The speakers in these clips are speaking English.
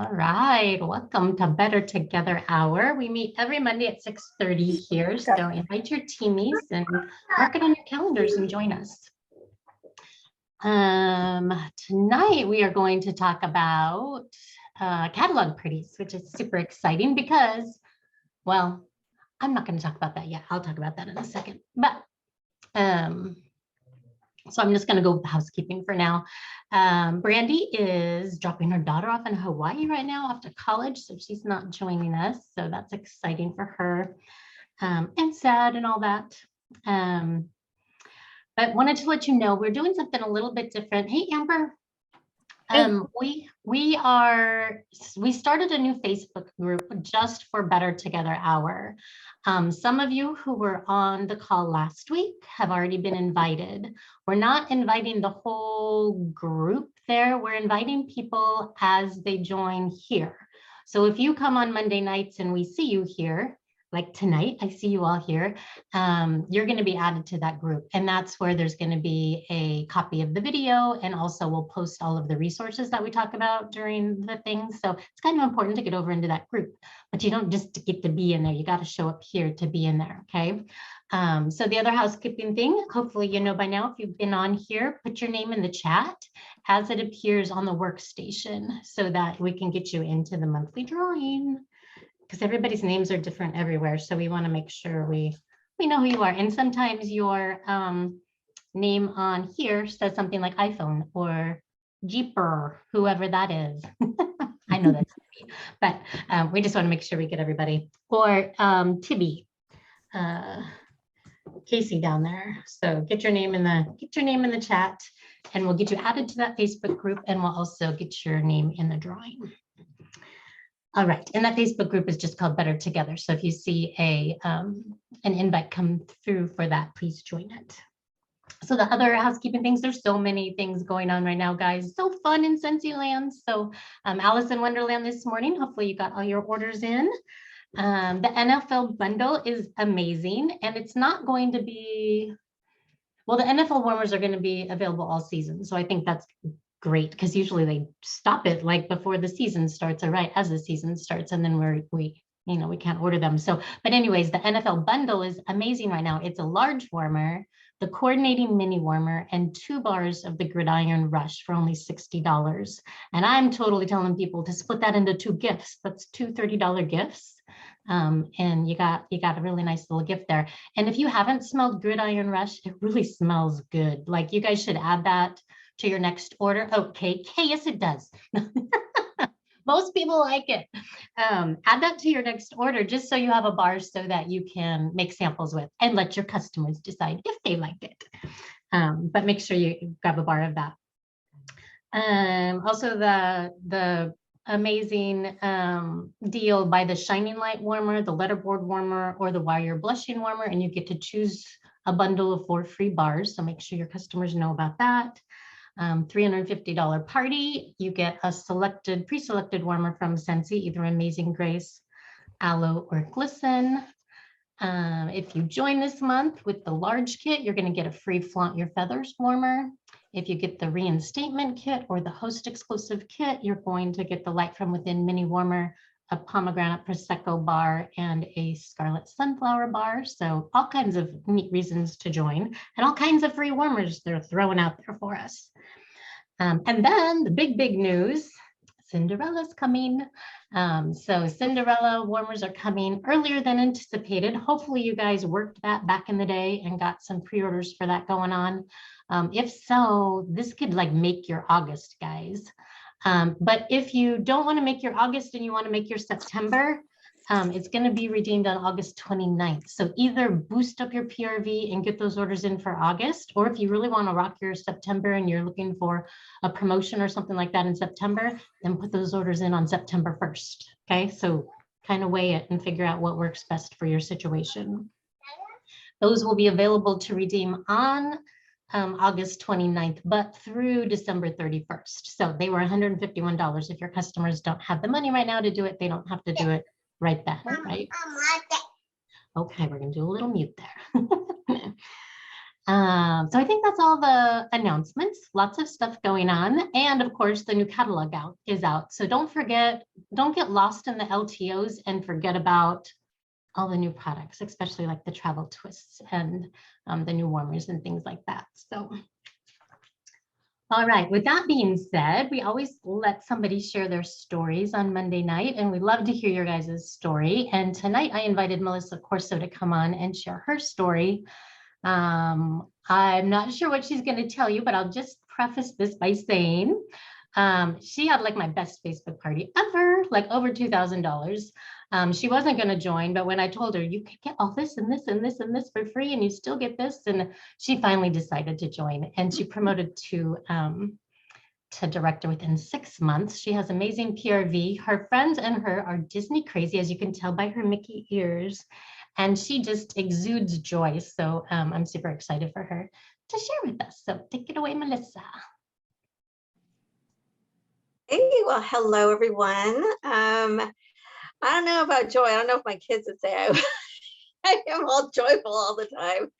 All right, welcome to Better Together Hour. We meet every Monday at 6:30 here, so invite your teamies and mark it on your calendars and join us. Tonight we are going to talk about catalog pretties, which is super exciting because, well, I'm not going to talk about that yet. I'll talk about that in a second. But so I'm just going to go with housekeeping for now. Brandy is dropping her daughter off in Hawaii right now after college, so she's not joining us. So that's exciting for her and sad and all that. But wanted to let you know we're doing something a little bit different. Hey, Amber. We started a new Facebook group just for Better Together Hour. Some of you who were on the call last week have already been invited. We're not inviting the whole group there. We're inviting people as they join here. So if you come on Monday nights and we see you here, like tonight, I see you all here, you're going to be added to that group. And that's where there's going to be a copy of the video. And also we'll post all of the resources that we talk about during the thing. So it's kind of important to get over into that group, but you don't just get to be in there. You got to show up here to be in there. Okay. So the other housekeeping thing, hopefully, you know by now, if you've been on here, put your name in the chat as it appears on the workstation so that we can get you into the monthly drawing. Because everybody's names are different everywhere. So we want to make sure we know who you are. And sometimes your name on here says something like iPhone or Jeeper, whoever that is. I know that's me, but we just want to make sure we get everybody. Or Tibby, Casey down there. So get your name in the chat and we'll get you added to that Facebook group and we'll also get your name in the drawing. All right, and that Facebook group is just called Better Together. So if you see an invite come through for that, please join it. So the other housekeeping things, there's so many things going on right now, guys. So fun in Scentsy Land. So Alice in Wonderland this morning, hopefully you got all your orders in. The NFL bundle is amazing and it's not going to be, well, the NFL warmers are going to be available all season. So I think that's great because usually they stop it like before the season starts or right as the season starts and then we can't order them. So, but anyways, the NFL bundle is amazing right now. It's a large warmer, the coordinating mini warmer, and 2 bars of the Gridiron Rush for only $60. And I'm totally telling people to split that into 2 gifts. That's 2 $30 gifts. And you got a really nice little gift there. And if you haven't smelled Gridiron Rush, it really smells good. Like you guys should add that to your next order. Okay, yes, it does. Most people like it. Add that to your next order just so you have a bar so that you can make samples with and let your customers decide if they like it. But make sure you grab a bar of that. Also the amazing deal by the Shining Light warmer, the letterboard warmer, or the Wire Blushing warmer, and you get to choose a bundle of 4 free bars. So make sure your customers know about that. $350 party, you get a pre-selected warmer from Scentsy, either Amazing Grace, Aloe, or Glisten. If you join this month with the large kit, you're going to get a free Flaunt Your Feathers warmer. If you get the reinstatement kit or the host exclusive kit, you're going to get the Light from Within mini warmer, a pomegranate prosecco bar, and a scarlet sunflower bar. So all kinds of neat reasons to join and all kinds of free warmers they're throwing out there for us. And then the big news, Cinderella's coming. So Cinderella warmers are coming earlier than anticipated. Hopefully you guys worked that back in the day and got some pre-orders for that going on. If so, this could like make your August, guys. But if you don't want to make your August and you want to make your September, it's going to be redeemed on August 29th. So either boost up your PRV and get those orders in for August, or if you really want to rock your September and you're looking for a promotion or something like that in September, then put those orders in on September 1st. Okay, so kind of weigh it and figure out what works best for your situation. Those will be available to redeem on August 29th, but through December 31st. So they were $151. If your customers don't have the money right now to do it, they don't have to do it right then, right? Okay, we're gonna do a little mute there. So I think that's all the announcements, lots of stuff going on. And of course, the new catalog is out. So don't get lost in the LTOs and forget about all the new products, especially like the travel twists and the new warmers and things like that. So, all right, with that being said, we always let somebody share their stories on Monday night, and we love to hear your guys' story. And tonight I invited Melissa Corso to come on and share her story. I'm not sure what she's going to tell you, but I'll just preface this by saying she had like my best Facebook party ever, like over $2,000. She wasn't going to join, but when I told her you could get all this and this and this and this for free, and you still get this, and she finally decided to join, and she promoted to director within 6 months. She has amazing PRV. Her friends and her are Disney crazy, as you can tell by her Mickey ears. And she just exudes joy. So I'm super excited for her to share with us. So take it away, Melissa. Hey, well, hello, everyone. I don't know about joy. I don't know if my kids would say I am all joyful all the time.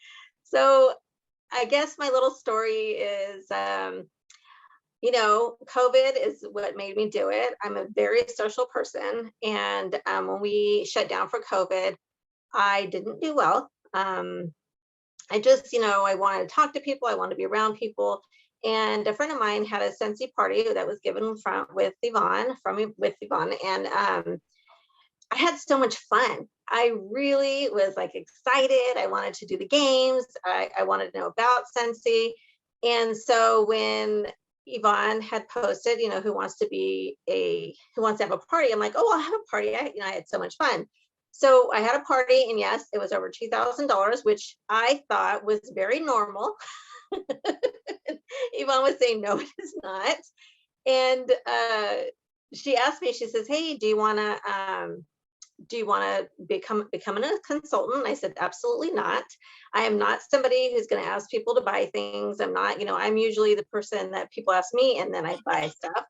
So I guess my little story is, COVID is what made me do it. I'm a very social person. And when we shut down for COVID, I didn't do well. I just, I wanted to talk to people. I wanted to be around people. And a friend of mine had a Scentsy party that was given with Yvonne, and I had so much fun. I really was like excited. I wanted to do the games. I wanted to know about Scentsy. And so when Yvonne had posted, who wants to have a party, I'm like, oh, I'll have a party. I had so much fun. So I had a party, and yes, it was over $2,000, which I thought was very normal. Yvonne was saying, no, it is not. And she asked me, she says, hey, do you want to become a consultant? I said, absolutely not. I am not somebody who's going to ask people to buy things. I'm not, I'm usually the person that people ask me and then I buy stuff.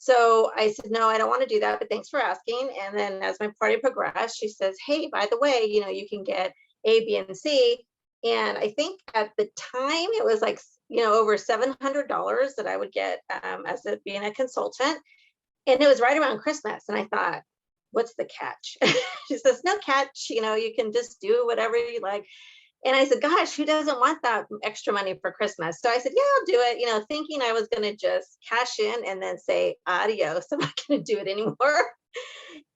So I said, no, I don't want to do that, but thanks for asking. And then as my party progressed, she says, hey, by the way, you can get A, B, and C. And I think at the time it was like, over $700 that I would get being a consultant. And it was right around Christmas. And I thought, what's the catch? She says, no catch, you can just do whatever you like. And I said, gosh, who doesn't want that extra money for Christmas? So I said, yeah, I'll do it, thinking I was going to just cash in and then say, adios, I'm not going to do it anymore.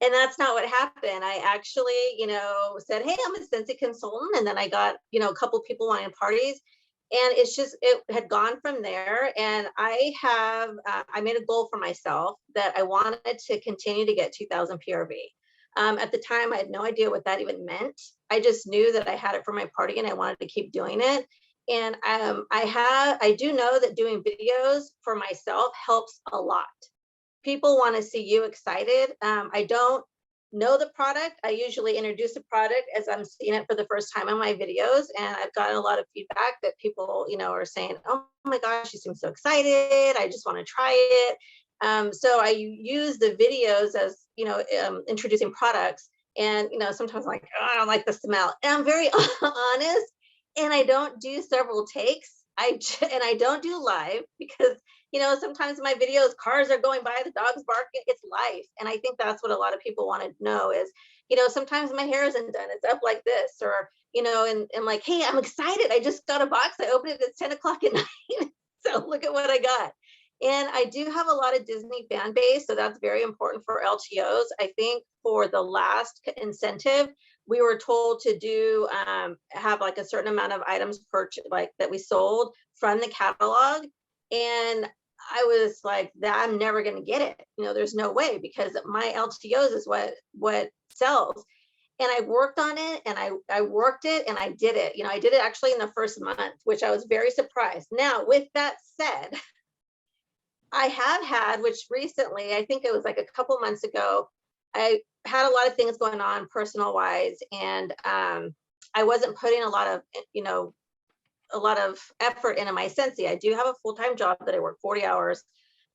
And that's not what happened. I actually, said, hey, I'm a Scentsy consultant. And then I got, a couple of people wanting parties. And it had gone from there. And I made a goal for myself that I wanted to continue to get 2,000 PRV. At the time, I had no idea what that even meant. I just knew that I had it for my party and I wanted to keep doing it. And I do know that doing videos for myself helps a lot. People want to see you excited. I don't know the product. I usually introduce a product as I'm seeing it for the first time in my videos. And I've gotten a lot of feedback that people, are saying, oh my gosh, you seem so excited. I just want to try it. So I use the videos as, introducing products. And, sometimes I'm like, oh, I don't like the smell. And I'm very honest. And I don't do several takes. And I don't do live because, sometimes in my videos, cars are going by, the dog's barking, it's life. And I think that's what a lot of people want to know is, sometimes my hair isn't done, it's up like this, or, and like, hey, I'm excited. I just got a box. I opened it at 10 o'clock at night. So look at what I got. And I do have a lot of Disney fan base. So that's very important for LTOs. I think for the last incentive, we were told to do have like a certain amount of items purchased, like that we sold from the catalog. And I was like, that I'm never going to get it. There's no way, because my LTOs is what sells. And I worked on it and I worked it and I did it. I did it actually in the first month, which I was very surprised. Now, with that said, I have had, which recently, I think it was like a couple months ago, I had a lot of things going on personal wise, and I wasn't putting a lot of effort into my Scentsy. I do have a full-time job that I work 40 hours.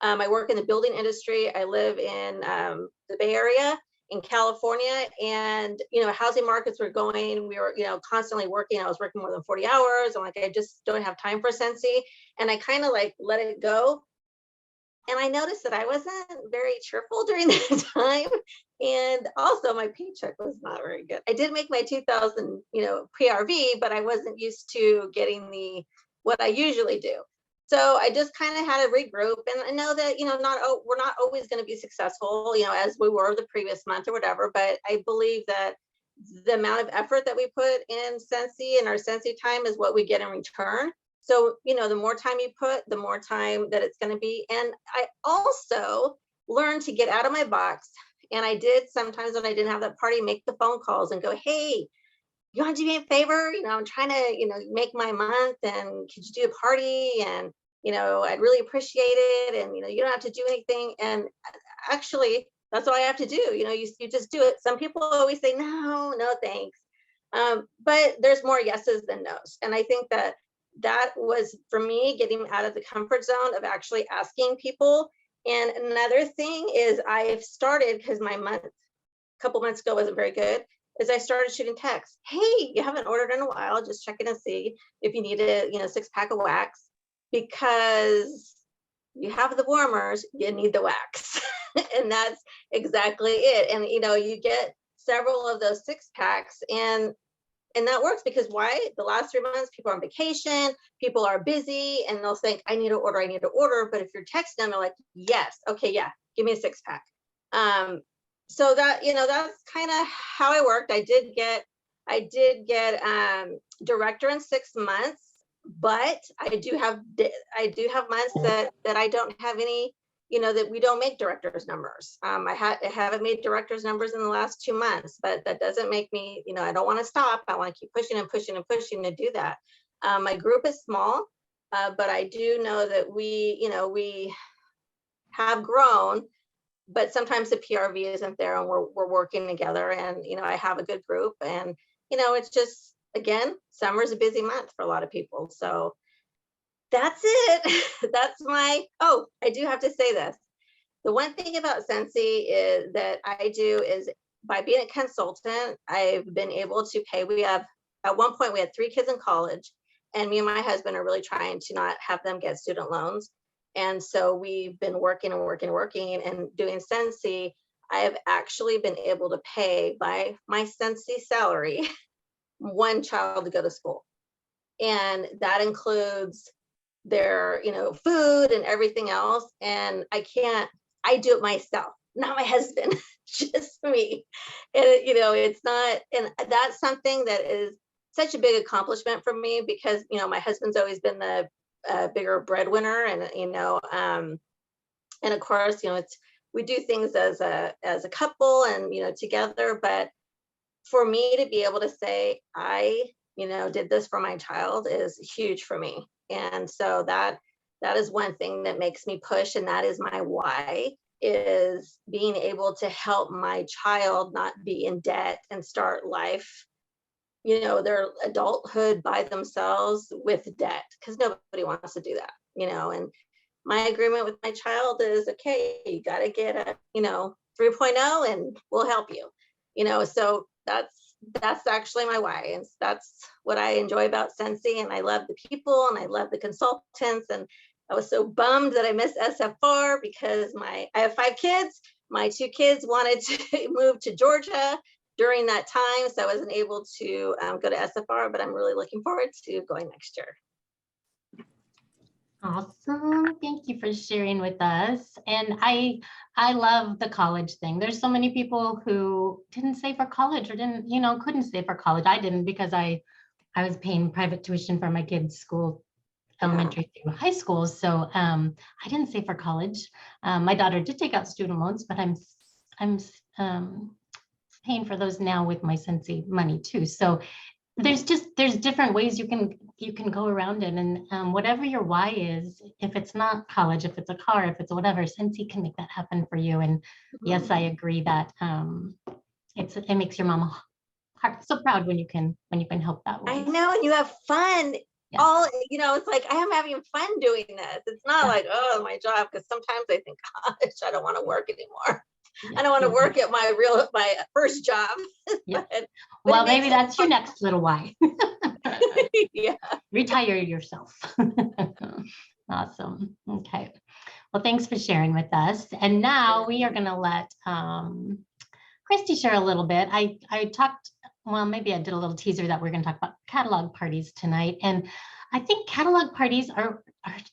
I work in the building industry. I live in the Bay Area, in California, and housing markets were going, we were constantly working. I was working more than 40 hours. I'm like, I just don't have time for Scentsy, and I kind of like let it go. And I noticed that I wasn't very cheerful during that time, and also my paycheck was not very good. I did make my 2000 PRV, but I wasn't used to getting the what I usually do. So I just kind of had to regroup, and I know that we're not always going to be successful, as we were the previous month or whatever. But I believe that the amount of effort that we put in Scentsy and our Scentsy time is what we get in return. So the more time you put, the more time that it's going to be. And I also learned to get out of my box. And I did sometimes when I didn't have that party, make the phone calls and go, hey, you want to do me a favor? I'm trying to, make my month, and could you do a party? And, I'd really appreciate it. And, you don't have to do anything. And actually, that's all I have to do. You just do it. Some people always say, no, thanks. But there's more yeses than nos. And I think that was for me getting out of the comfort zone of actually asking people. And another thing is I've started, because my couple months ago wasn't very good, is I started shooting texts. Hey, you haven't ordered in a while, just checking to see if you need a 6-pack of wax, because you have the warmers, you need the wax. And that's exactly it. And you get several of those 6-packs, and that works, because why? The last 3 months, people are on vacation, people are busy, and they'll think, I need to order. But if you're texting them, they're like, yes, okay, yeah, give me a 6-pack. So that, that's kind of how I worked. I did get director in 6 months, but I do have months that I don't have any, that we don't make director's numbers. I haven't made director's numbers in the last 2 months, but that doesn't make me, I don't want to stop. I want to keep pushing and pushing and pushing to do that. My group is small, but I do know that we have grown, but sometimes the PRV isn't there, and we're working together, and, I have a good group, and, it's just, again, summer's a busy month for a lot of people. So that's it. That's I do have to say this. The one thing about Scentsy is that I do is, by being a consultant, I've been able to pay. At one point, we had 3 kids in college, and me and my husband are really trying to not have them get student loans. And so we've been working and doing Scentsy. I have actually been able to pay by my Scentsy salary 1 child to go to school. And that includes their, food and everything else. And I do it myself, not my husband, just me. And, it's not, and that's something that is such a big accomplishment for me, because, my husband's always been the bigger breadwinner, and, and of course, we do things as a couple, and, together. But for me to be able to say, I, did this for my child is huge for me. And so that is one thing that makes me push. And that is my why, is being able to help my child not be in debt and start life, their adulthood by themselves with debt, because nobody wants to do that, and my agreement with my child is, okay, you got to get a, 3.0, and we'll help you, so that's actually my why. And that's what I enjoy about Scentsy. And I love the people, and I love the consultants. And I was so bummed that I missed SFR, because I have 5 kids. My 2 kids wanted to move to Georgia during that time, so I wasn't able to go to SFR, but I'm really looking forward to going next year. Awesome. Thank you for sharing with us. And I love the college thing. There's so many people who didn't save for college, or couldn't save for college. I didn't, because I was paying private tuition for my kids' school, elementary through high school. So I didn't save for college. My daughter did take out student loans, but I'm paying for those now with my Scentsy money too. So there's different ways you can go around it. And whatever your why is, if it's not college, if it's a car, if it's whatever, Scentsy can make that happen for you. And yes, I agree that it makes your mama heart so proud when you can help that way. I know, and you have fun. Yeah. It's like, I am having fun doing this. It's not like, oh, my job, because sometimes I think, gosh, I don't want to work anymore. I don't want to work at my first job. Yeah. but Well, it makes maybe it that's your fun. next little why. Yeah. Retire yourself. Awesome. Okay. Well, thanks for sharing with us. And now we are going to let Christy share a little bit. I talked, well, maybe I did a little teaser that we're going to talk about catalog parties tonight. And I think catalog parties are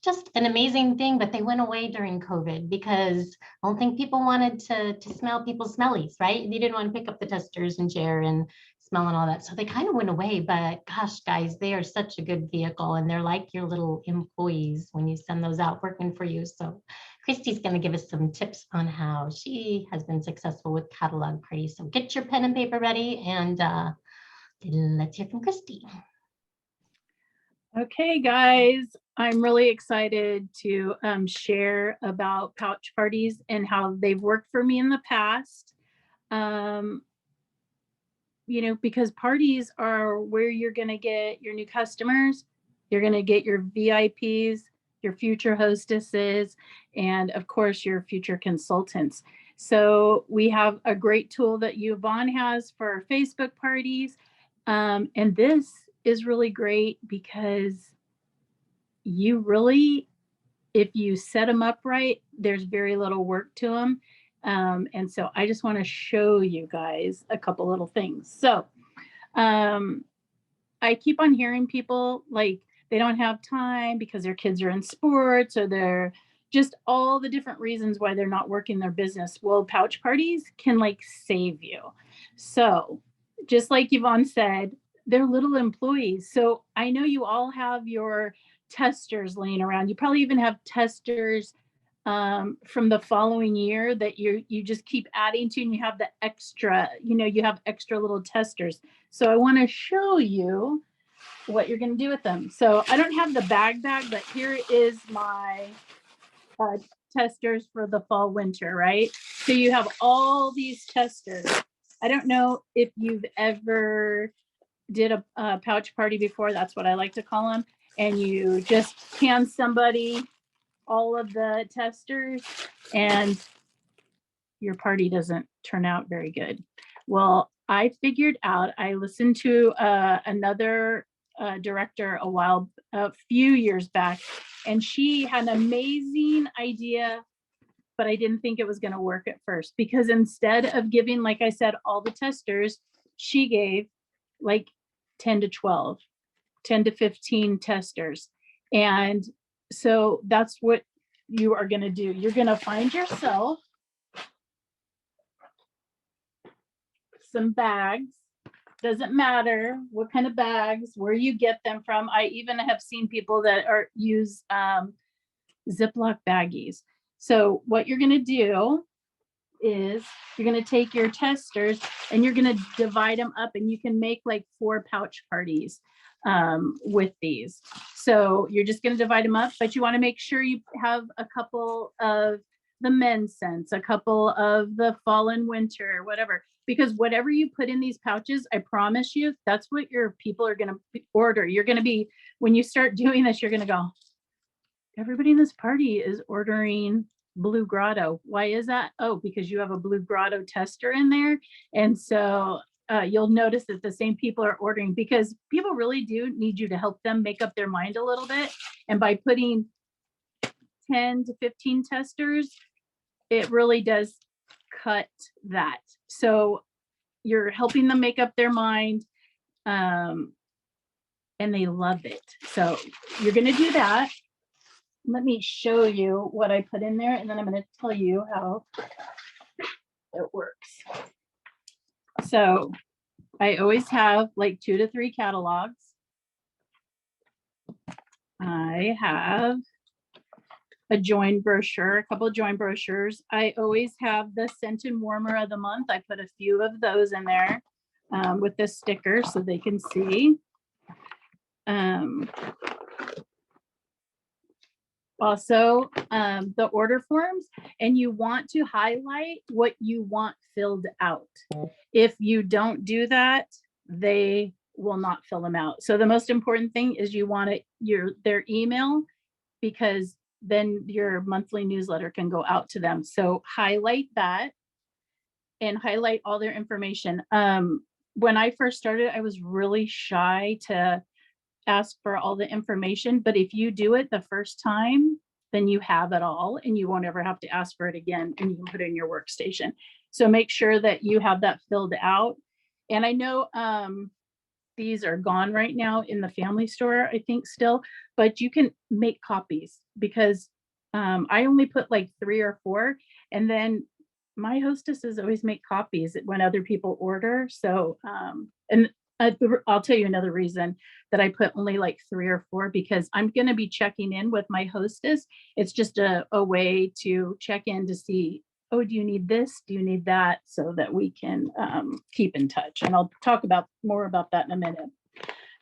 just an amazing thing, but they went away during COVID because I don't think people wanted to smell people's smellies, right? They didn't want to pick up the testers and share and smell and all that. So they kind of went away, but gosh, guys, they are such a good vehicle and they're like your little employees when you send those out working for you. So Christy's going to give us some tips on how she has been successful with catalog parties. So get your pen and paper ready and let's hear from Christy. Okay, guys, I'm really excited to share about pouch parties and how they've worked for me in the past. You know, because parties are where you're going to get your new customers, you're going to get your VIPs, your future hostesses, and of course, your future consultants. So we have a great tool that Yvonne has for Facebook parties. And this is really great because you really, if you set them up right, there's very little work to them. And so I just want to show you guys a couple little things. So I keep on hearing people like they don't have time because their kids are in sports or they're just all the different reasons why they're not working their business. Well, pouch parties can like save you. So just like Yvonne said, they're little employees. So I know you all have your testers laying around. You probably even have testers from the following year that you just keep adding to, and you have the extra, you know, you have extra little testers. So I want to show you what you're going to do with them. So I don't have the bag, but here is my testers for the fall winter, right? So you have all these testers. I don't know if you've ever did a pouch party before. That's what I like to call them. And you just hand somebody all of the testers and your party doesn't turn out very good. Well, I figured out, I listened to another director a few years back, and she had an amazing idea, but I didn't think it was going to work at first because instead of giving, like I said, all the testers, she gave like 10 to 12, 10 to 15 testers. And so that's what you are going to do. You're going to find yourself some bags. Doesn't matter what kind of bags, where you get them from. I even have seen people that use Ziploc baggies. So what you're going to do is you're going to take your testers and you're going to divide them up, and you can make like 4 pouch parties with these. So you're just going to divide them up, but you want to make sure you have a couple of the men's scents, a couple of the fall and winter, whatever, because whatever you put in these pouches, I promise you, that's what your people are going to order. You're going to be, when you start doing this, you're going to go, everybody in this party is ordering Blue Grotto. Why is that? Oh, because you have a Blue Grotto tester in there. And so you'll notice that the same people are ordering, because people really do need you to help them make up their mind a little bit. And by putting 10 to 15 testers, it really does cut that. So you're helping them make up their mind, and they love it. So you're going to do that. Let me show you what I put in there, and then I'm going to tell you how it works. So I always have like 2 to 3 catalogs. I have a join brochure, a couple of join brochures. I always have the scent and warmer of the month. I put a few of those in there with the sticker so they can see. Also, the order forms, and you want to highlight what you want filled out. If you don't do that, they will not fill them out. So the most important thing is you want their email, because then your monthly newsletter can go out to them. So highlight that. and highlight all their information. When I first started, I was really shy to ask for all the information, but if you do it the first time, then you have it all and you won't ever have to ask for it again, and you can put it in your workstation. So make sure that you have that filled out. And I know these are gone right now in the family store, I think still, but you can make copies, because I only put like 3 or 4, and then my hostesses always make copies when other people order. So, and I'll tell you another reason that I put only like 3 or 4, because I'm going to be checking in with my hostess. It's just a way to check in to see, oh, do you need this? Do you need that? So that we can keep in touch. And I'll talk more about that in a minute.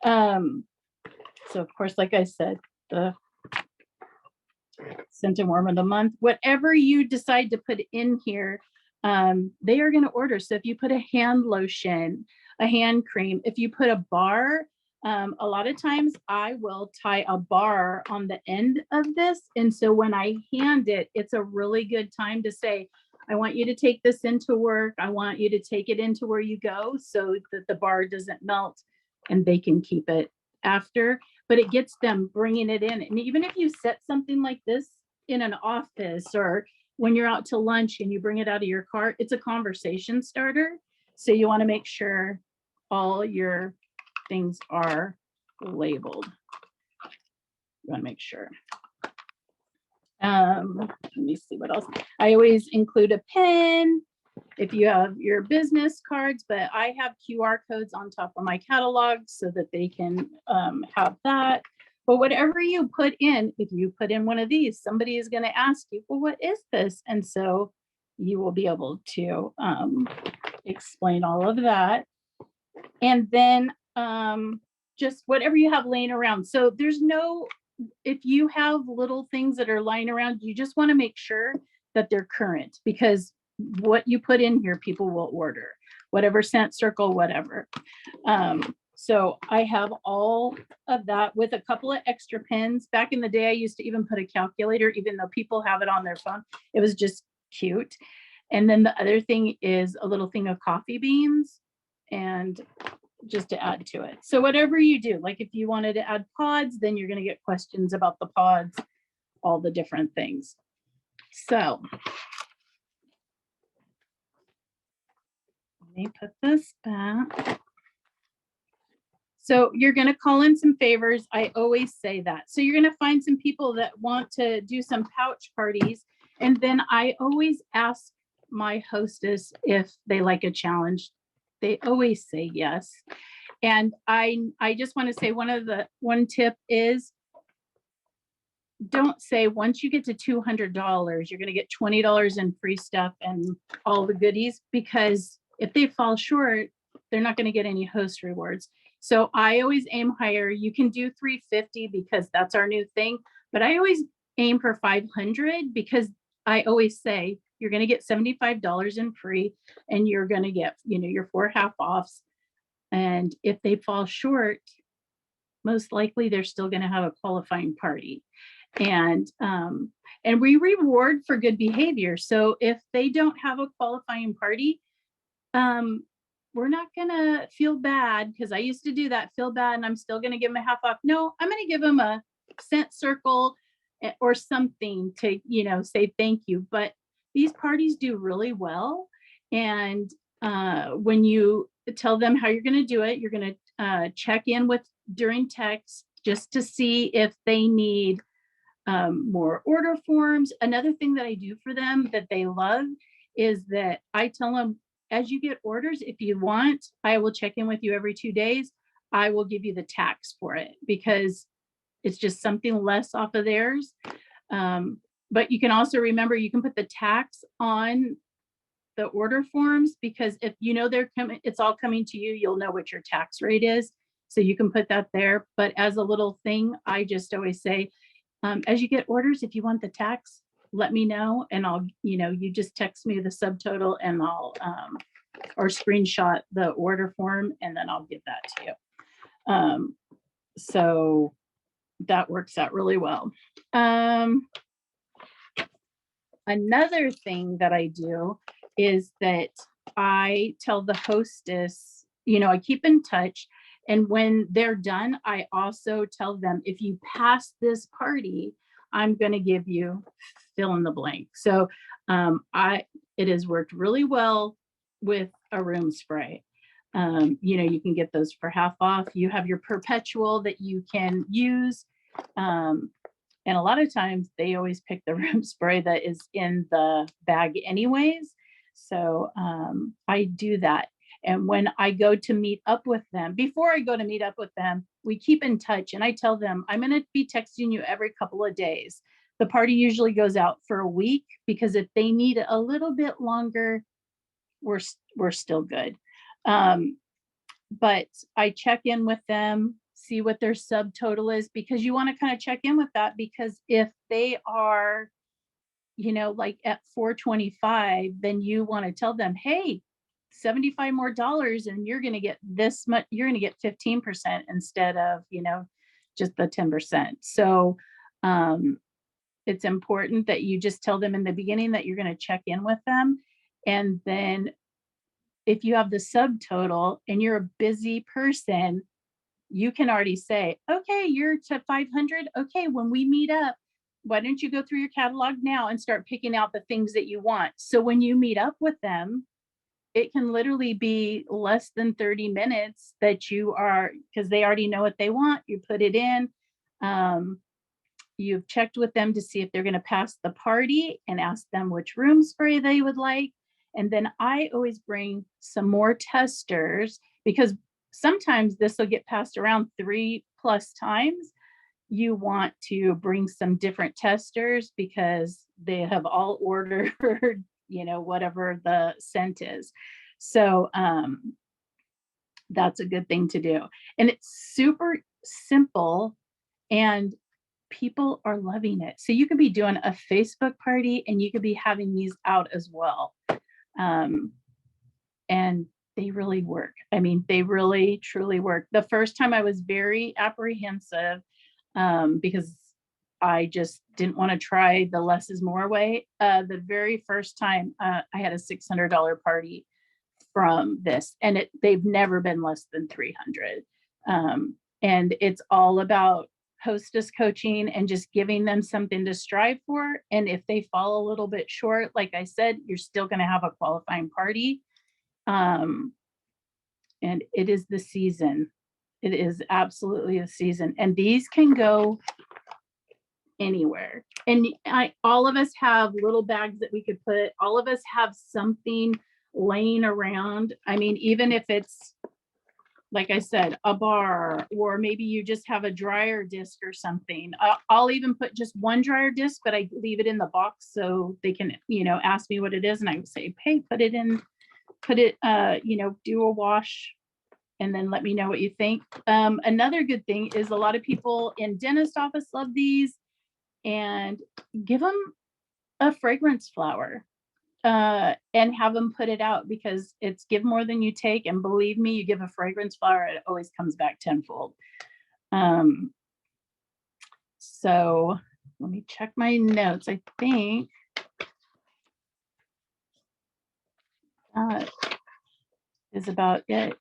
So of course, like I said, the Scent and Warm of the Month, whatever you decide to put in here, they are going to order. So if you put a hand lotion, a hand cream, if you put a bar, a lot of times I will tie a bar on the end of this. And so when I hand it, it's a really good time to say, I want you to take this into work. I want you to take it into where you go, so that the bar doesn't melt and they can keep it after. But it gets them bringing it in. And even if you set something like this in an office, or when you're out to lunch and you bring it out of your cart, it's a conversation starter. So you want to make sure all your things are labeled. You want to make sure. Let me see what else. I always include a pen if you have your business cards, but I have QR codes on top of my catalog so that they can have that. But whatever you put in, if you put in one of these, somebody is going to ask you, well, what is this? And so you will be able to explain all of that. And then just whatever you have laying around. So there's no, if you have little things that are lying around, you just want to make sure that they're current, because what you put in here, people will order, whatever scent circle, whatever. So I have all of that with a couple of extra pens. Back in the day, I used to even put a calculator, even though people have it on their phone. It was just cute. And then the other thing is a little thing of coffee beans, and just to add to it. So whatever you do, like if you wanted to add pods, then you're going to get questions about the pods, all the different things. So let me put this back. So you're going to call in some favors. I always say that. So you're going to find some people that want to do some pouch parties. And then I always ask my hostess if they like a challenge. They always say yes. And I just want to say one tip is, don't say once you get to $200, you're going to get $20 in free stuff and all the goodies, because if they fall short, they're not going to get any host rewards. So I always aim higher. You can do $350 because that's our new thing, but I always aim for $500, because I always say you're going to get $75 in free, and you're going to get, your 4 half-offs. And if they fall short, most likely they're still going to have a qualifying party. And we reward for good behavior. So if they don't have a qualifying party, we're not going to feel bad, because I used to do that, feel bad, and I'm still going to give them a half off. No, I'm going to give them a scent circle or something to, say thank you. But these parties do really well. And when you tell them how you're going to do it, you're going to check in during text just to see if they need more order forms. Another thing that I do for them that they love is that I tell them, as you get orders, if you want, I will check in with you every 2 days. I will give you the tax for it, because it's just something less off of theirs. But you can also remember, you can put the tax on the order forms, because if they're coming, it's all coming to you, you'll know what your tax rate is. So you can put that there. But as a little thing, I just always say, as you get orders, if you want the tax, let me know, and I'll, you just text me the subtotal, and I'll, or screenshot the order form, and then I'll give that to you. So that works out really well. Another thing that I do is that I tell the hostess, you know, I keep in touch. And when they're done, I also tell them, if you pass this party, I'm going to give you fill in the blank. So it has worked really well with a room spray. You know, you can get those for half off. You have your perpetual that you can use. And a lot of times they always pick the room spray that is in the bag anyways. So I do that. And when I go to meet up with them, before I go to meet up with them, we keep in touch and I tell them, I'm going to be texting you every couple of days. The party usually goes out for a week because if they need it a little bit longer, we're still good. But I check in with them, see what their subtotal is, because you want to kind of check in with that, because if they are, you know, like at 425, then you want to tell them, hey, $75 more and you're going to get this much, you're going to get 15% instead of, you know, just the 10%. So it's important that you just tell them in the beginning that you're going to check in with them. And then if you have the subtotal and you're a busy person, you can already say, okay, you're to 500. Okay, when we meet up, why don't you go through your catalog now and start picking out the things that you want? So when you meet up with them, it can literally be less than 30 minutes that you are, because they already know what they want. You put it in. You've checked with them to see if they're going to pass the party and ask them which room spray they would like. And then I always bring some more testers, because sometimes this will get passed around 3+ times. You want to bring some different testers because they have all ordered, you know, whatever the scent is. So that's a good thing to do. And it's super simple and people are loving it. So you could be doing a Facebook party and you could be having these out as well. And they really work. I mean, they really, truly work. The first time I was very apprehensive because I just didn't want to try the less is more way. The very first time I had a $600 party from this, and they've never been less than 300. And it's all about hostess coaching and just giving them something to strive for. And if they fall a little bit short, like I said, you're still going to have a qualifying party. And it is the season. It is absolutely a season. And these can go anywhere. And all of us have little bags that we could put, all of us have something laying around. I mean, even if it's, like I said, a bar, or maybe you just have a dryer disc or something. I'll even put just one dryer disc, but I leave it in the box so they can, you know, ask me what it is. And I would say, hey, put it, you know, do a wash and then let me know what you think. Another good thing is a lot of people in dentist office love these, and give them a fragrance flower. And have them put it out, because it's give more than you take. And believe me, you give a fragrance flower, it always comes back tenfold. So let me check my notes. I think that is about it.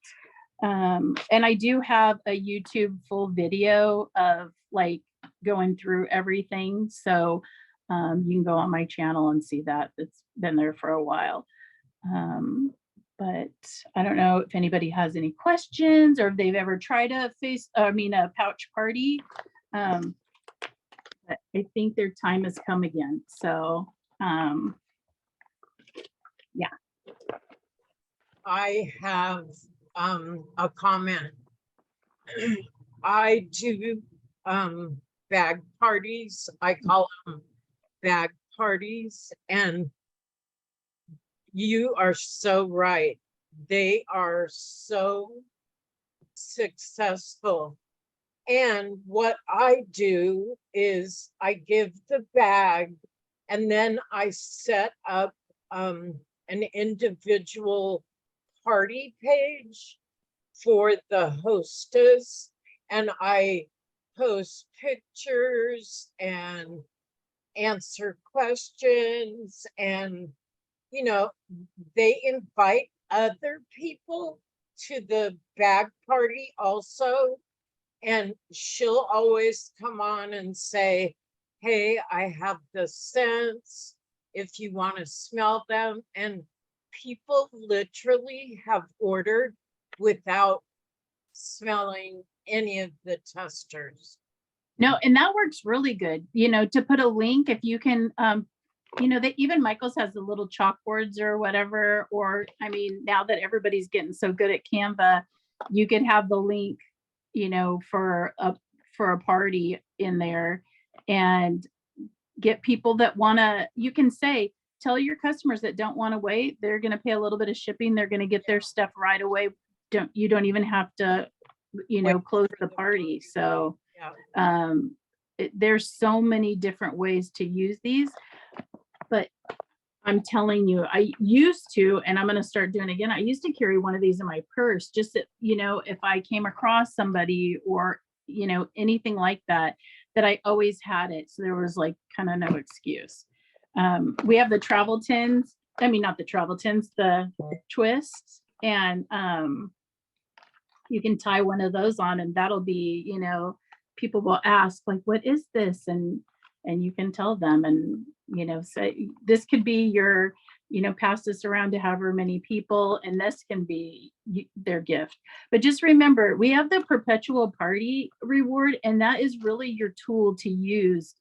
And I do have a YouTube full video of like going through everything. So you can go on my channel and see that. It's been there for a while. But I don't know if anybody has any questions or if they've ever tried a pouch party. But I think their time has come again. So yeah. I have a comment. I do bag parties. I call them bag parties, and you are so right. They are so successful. And what I do is I give the bag, and then I set up an individual party page for the hostess, and I post pictures and answer questions, and you know, they invite other people to the bag party also. And she'll always come on and say, hey, I have the scents if you want to smell them. And people literally have ordered without smelling any of the testers. No, and that works really good, to put a link if you can, that even Michael's has the little chalkboards or whatever, or I mean, now that everybody's getting so good at Canva, you could have the link, for a party in there and get people that you can say, tell your customers that don't want to wait, they're going to pay a little bit of shipping, they're going to get their stuff right away. You don't even have to, close the party. So Yeah. there's so many different ways to use these, but I'm telling you, I used to, and I'm going to start doing it again. I used to carry one of these in my purse, just that, if I came across somebody or, anything like that, that I always had it. So there was like kind of no excuse. We have the travel tins. I mean, not the travel tins, the twists, and you can tie one of those on, and that'll be, people will ask like, what is this? And you can tell them, and, say this could be your, pass this around to however many people, and this can be their gift. But just remember, we have the perpetual party reward, and that is really your tool to use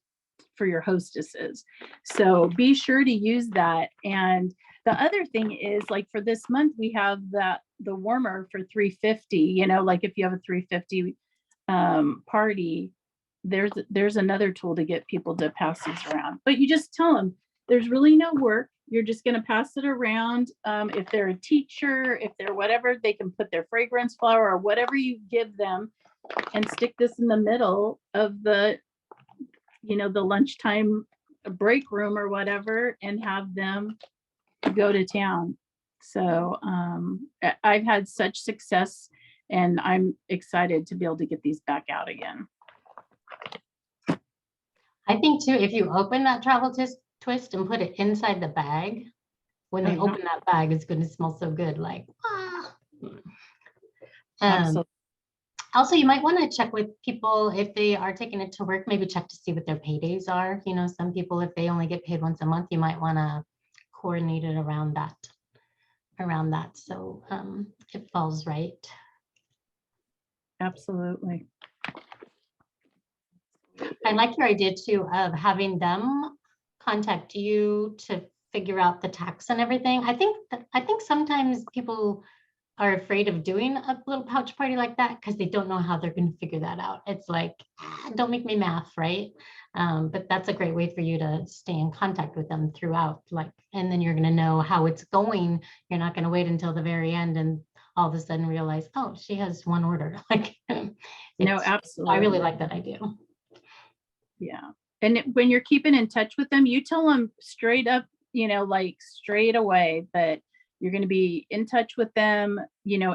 for your hostesses. So be sure to use that. And the other thing is, like, for this month, we have the warmer for $350, like if you have a $350 party, there's another tool to get people to pass these around. But you just tell them there's really no work. You're just going to pass it around. If they're a teacher, if they're whatever, they can put their fragrance flower or whatever you give them and stick this in the middle of the lunchtime break room or whatever, and have them go to town. So I've had such success, and I'm excited to be able to get these back out again. I think too, if you open that travel twist and put it inside the bag, when they open that bag, it's going to smell so good. Like, Absolutely. Also, you might want to check with people if they are taking it to work, maybe check to see what their paydays are. Some people, if they only get paid once a month, you might want to coordinate it around that. So it falls right. Absolutely. I like your idea too of having them contact you to figure out the tax and everything. I think sometimes people are afraid of doing a little pouch party like that because they don't know how they're going to figure that out. It's like, don't make me math, right? But that's a great way for you to stay in contact with them throughout, and then you're going to know how it's going. You're not going to wait until the very end and all of a sudden realize, oh, she has one order. No, absolutely. I really like that idea. Yeah. And when you're keeping in touch with them, you tell them straight up, straight away that you're going to be in touch with them,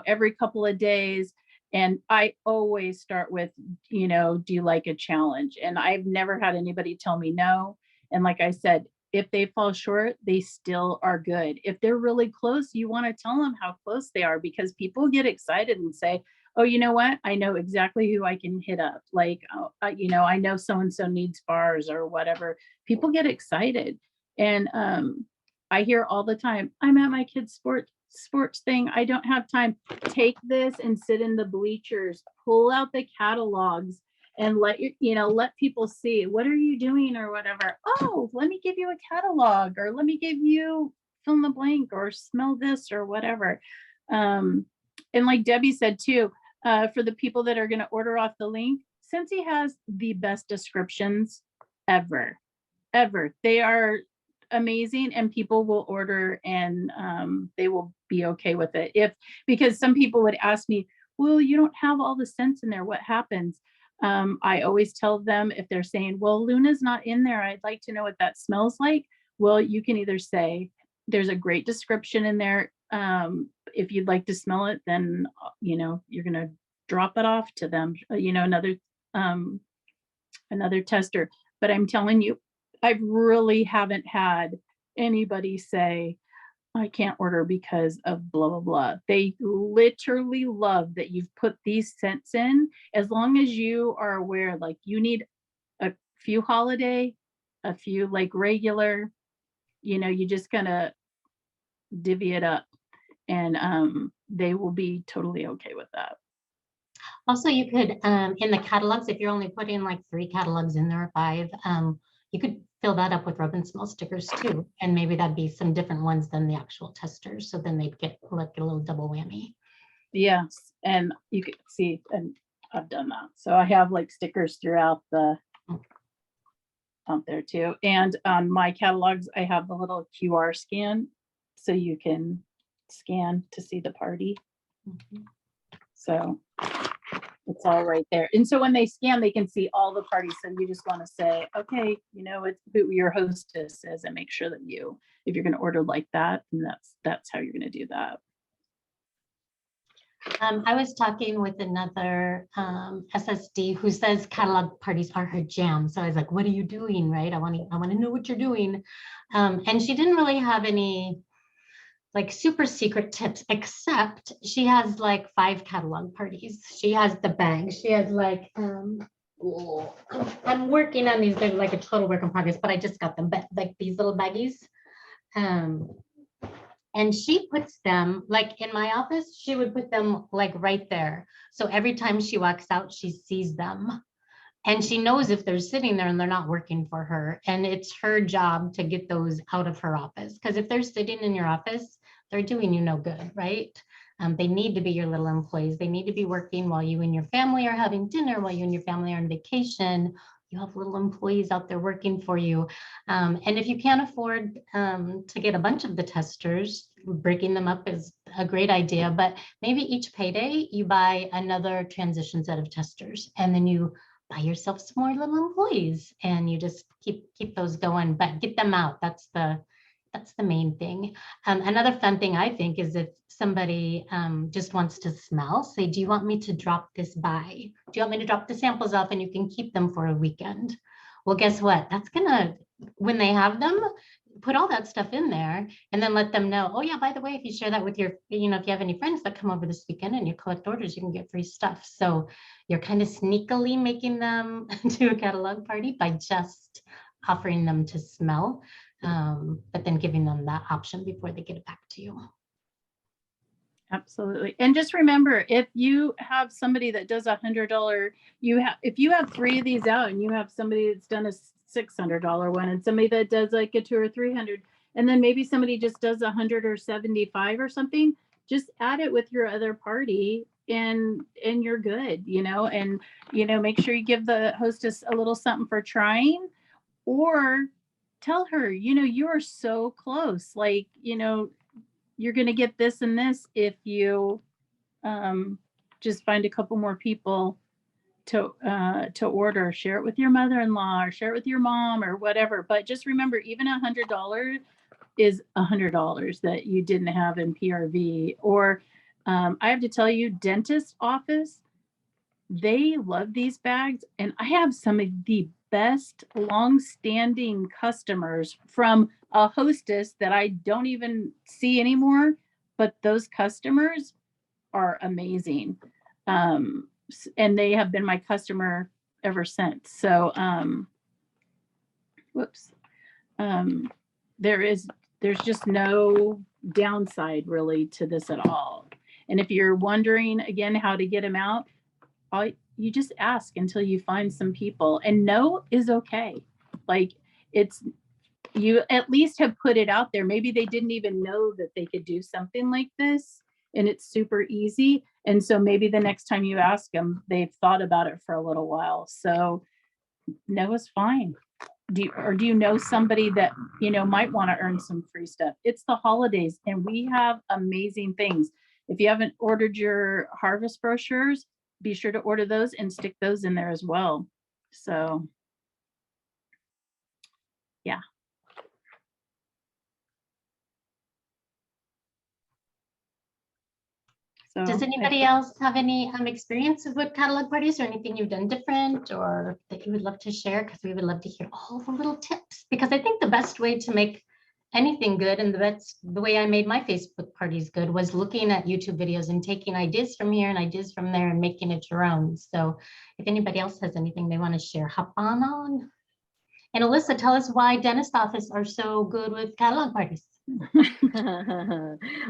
every couple of days. And I always start with, do you like a challenge? And I've never had anybody tell me no. And like I said, if they fall short, they still are good. If they're really close, you want to tell them how close they are, because people get excited and say, oh, you know what? I know exactly who I can hit up. Like, I know so-and-so needs bars or whatever. People get excited. And I hear all the time, I'm at my kid's sports thing. I don't have time. Take this and sit in the bleachers, pull out the catalogs, and let people see, what are you doing or whatever. Oh, let me give you a catalog, or let me give you fill in the blank, or smell this or whatever. And like Debbie said too, for the people that are going to order off the link, Scentsy has the best descriptions ever. They are amazing, and people will order, and they will be okay with it. Because some people would ask me, well, you don't have all the scents in there, what happens? I always tell them, if they're saying, well, Luna's not in there, I'd like to know what that smells like. Well, you can either say, there's a great description in there. If you'd like to smell it, then, you're going to drop it off to them, another tester. But I'm telling you, I really haven't had anybody say, I can't order because of blah, blah, blah. They literally love that you've put these scents in, as long as you are aware, like you need a few holiday, a few like regular, you just kind divvy it up, and they will be totally okay with that. Also, you could, in the catalogs, if you're only putting like 3 catalogs in there or 5, you could fill that up with rub and smell stickers too. And maybe that'd be some different ones than the actual testers. So then they'd get like a little double whammy. Yes, and you can see, and I've done that. So I have like stickers throughout the out there too. And on my catalogs, I have the little QR scan, so you can scan to see the party. Mhm. So it's all right there. And so when they scan, they can see all the parties. So you just want to say, okay, it's who your hostess is, and make sure that if you're going to order like that, and that's how you're going to do that. I was talking with another SSD who says catalog parties are her jam. So I was like, what are you doing? Right. I want to know what you're doing. And she didn't really have any like super secret tips, except she has like 5 catalog parties. She has the bag. She has like, I'm working on these. They're like a total work in progress, but I just got them, but like these little baggies. And she puts them like in my office, she would put them like right there. So every time she walks out, she sees them. And she knows if they're sitting there and they're not working for her. And it's her job to get those out of her office. Because if they're sitting in your office, they're doing you no good, right? They need to be your little employees. They need to be working while you and your family are having dinner, while you and your family are on vacation. You have little employees out there working for you. And if you can't afford to get a bunch of the testers, breaking them up is a great idea. But maybe each payday, you buy another transition set of testers. And then you buy yourself some more little employees, and you just keep those going, but get them out. That's the main thing. Another fun thing I think is if somebody just wants to smell, say, do you want me to drop this by? Do you want me to drop the samples off and you can keep them for a weekend? Well, guess what? That's when they have them, put all that stuff in there and then let them know, oh yeah, by the way, if you share that with if you have any friends that come over this weekend and you collect orders, you can get free stuff. So you're kind of sneakily making them do a catalog party by just offering them to smell. But then giving them that option before they get it back to you. Absolutely. And just remember, if you have somebody that does $100, if you have 3 of these out and you have somebody that's done a $600 one and somebody that does like a 200 or 300, and then maybe somebody just does 100 or 75 or something, just add it with your other party and you're good, and make sure you give the hostess a little something for trying, or tell her, you are so close, like, you're going to get this and this if you just find a couple more people to order. Share it with your mother-in-law or share it with your mom or whatever. But just remember, even $100 is $100 that you didn't have in PRV. Or I have to tell you, dentist office, they love these bags. And I have some of the best long-standing customers from a hostess that I don't even see anymore, but those customers are amazing. And they have been my customer ever since. So, there's just no downside really to this at all. And if you're wondering again how to get them out, you just ask until you find some people, and no is okay. Like, you at least have put it out there. Maybe they didn't even know that they could do something like this, and it's super easy. And so maybe the next time you ask them, they've thought about it for a little while. So no is fine. Do you know somebody that, might want to earn some free stuff? It's the holidays and we have amazing things. If you haven't ordered your harvest brochures, be sure to order those and stick those in there as well. So, yeah. So Does anybody else have any experience with catalog parties or anything you've done different or that you would love to share? Because we would love to hear all the little tips, because I think the best way to make anything good. And that's the way I made my Facebook parties good, was looking at YouTube videos and taking ideas from here and ideas from there and making it your own. So if anybody else has anything they want to share, hop on. And Alyssa, tell us why dentist office are so good with catalog parties.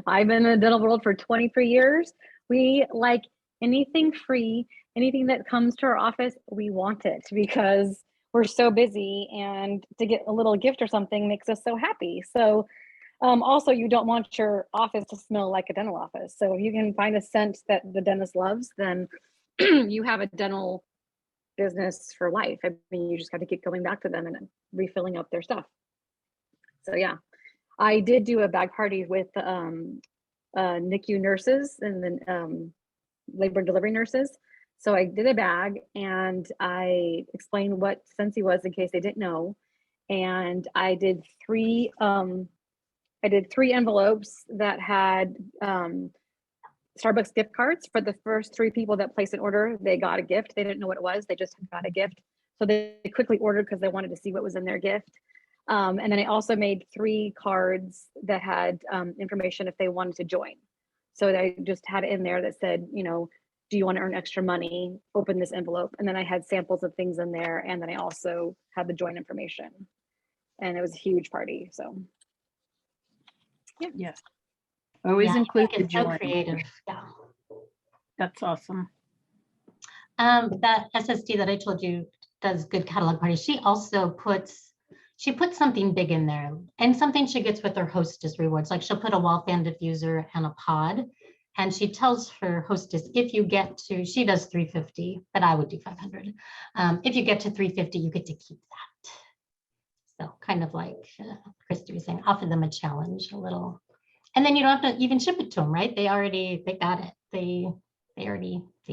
I've been in the dental world for 23 years. We like anything free, anything that comes to our office, we want it because we're so busy, and to get a little gift or something makes us so happy. So also, you don't want your office to smell like a dental office. So if you can find a scent that the dentist loves, then you have a dental business for life. I mean, you just got to keep going back to them and refilling up their stuff. So yeah, I did do a bag party with NICU nurses and then labor and delivery nurses. So I did a bag and I explained what Scentsy was in case they didn't know. And I did three envelopes that had Starbucks gift cards for the first 3 people that placed an order. They got a gift. They didn't know what it was. They just got a gift. So they quickly ordered because they wanted to see what was in their gift. And then I also made 3 cards that had information if they wanted to join. So I just had it in there that said, you know, do you want to earn extra money? Open this envelope. And then I had samples of things in there. And then I also had the join information. And it was a huge party. So Yes. Always Yeah, I include think the it's so joy. creative. Yeah. That's awesome. That SSD that I told you does good catalog parties. She also puts something big in there, and something she gets with her hostess rewards. Like she'll put a wall fan diffuser and a pod, and she tells her hostess, if you get to, she does 350, but I would do 500. If you get to 350, you get to keep that. So kind of like Christy was saying, offer them a challenge a little. And then you don't have to even ship it to them, right? They got it. They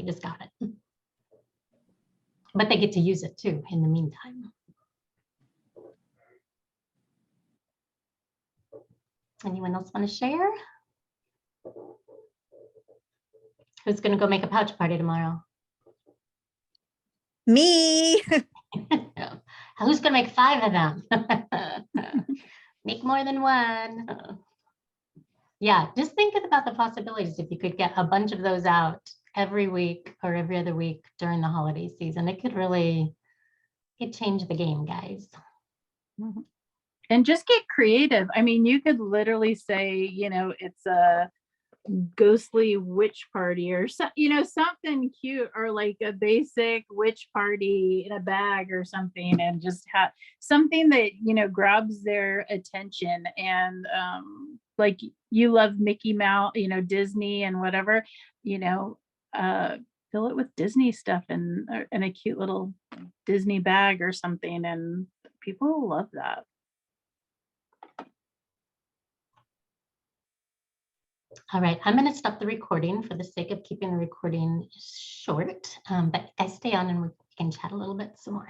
just got it. But they get to use it too in the meantime. Anyone else want to share? Who's going to go make a pouch party tomorrow? Me. Who's going to make 5 of them? Make more than one. Yeah, just think about the possibilities. If you could get a bunch of those out every week or every other week during the holiday season, it could really change the game, guys. And just get creative. I mean, you could literally say, you know, it's a ghostly witch party or you know, something cute, or like a basic witch party in a bag or something, and just have something that, you know, grabs their attention. And like you love Mickey Mouse, you know, Disney and whatever, you know, fill it with Disney stuff and a cute little Disney bag or something, and people love that. All right, I'm going to stop the recording for the sake of keeping the recording short, but guys stay on and we can chat a little bit some more.